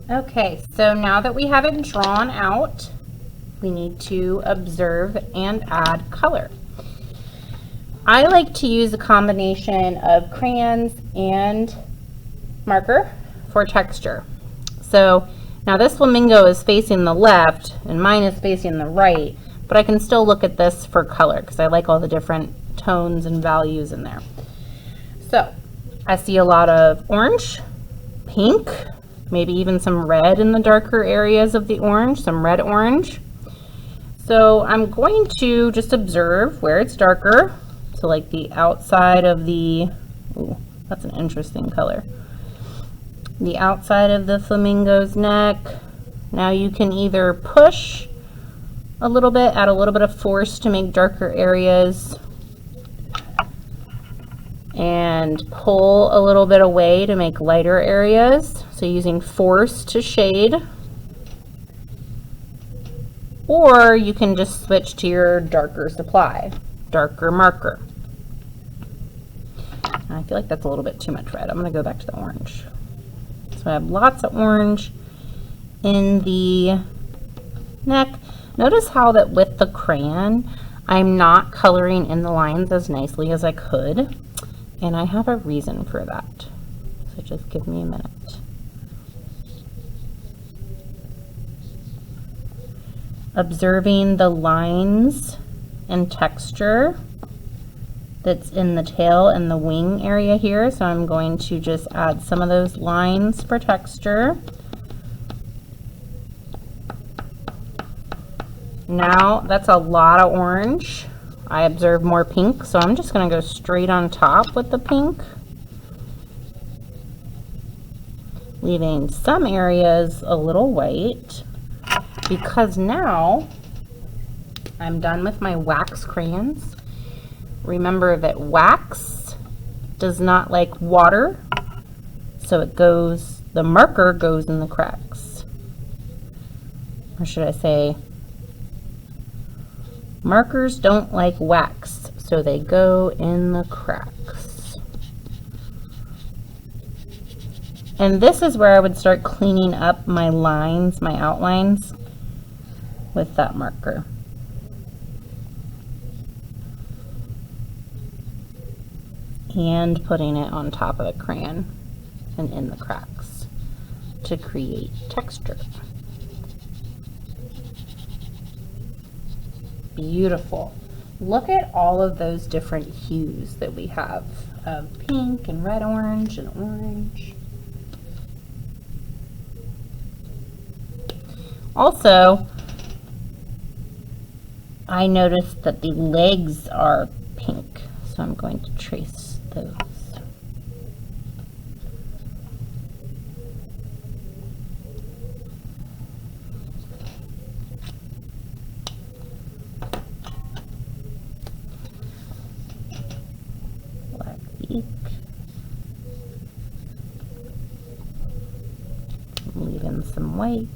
Okay, so now that we have it drawn out, we need to observe and add color. I like to use a combination of crayons and marker for texture. So now this flamingo is facing the left and mine is facing the right, but I can still look at this for color because I like all the different tones and values in there. So I see a lot of orange, pink, maybe even some red in the darker areas of the orange, some red orange. So I'm going to just observe where it's darker. So like the outside of the, ooh, that's an interesting color. The outside of the flamingo's neck. Now you can either push a little bit, add a little bit of force to make darker areas, and pull a little bit away to make lighter areas. So using force to shade. Or you can just switch to your darker supply, darker marker. I feel like that's a little bit too much red. I'm going to go back to the orange. So I have lots of orange in the neck. Notice how that with the crayon, I'm not coloring in the lines as nicely as I could. And I have a reason for that. So just give me a minute. Observing the lines and texture that's in the tail and the wing area here. So I'm going to just add some of those lines for texture. Now that's a lot of orange. I observe more pink, so I'm just going to go straight on top with the pink, leaving some areas a little white, because now I'm done with my wax crayons. Remember that wax does not like water, so the marker goes in the cracks. Or should I say, markers don't like wax, so they go in the cracks. And this is where I would start cleaning up my lines, my outlines, with that marker. And putting it on top of the crayon and in the cracks to create texture. Beautiful. Look at all of those different hues that we have of pink and red orange and orange. Also, I noticed that the legs are pink, so I'm going to trace those. Black beak. Leave in some white.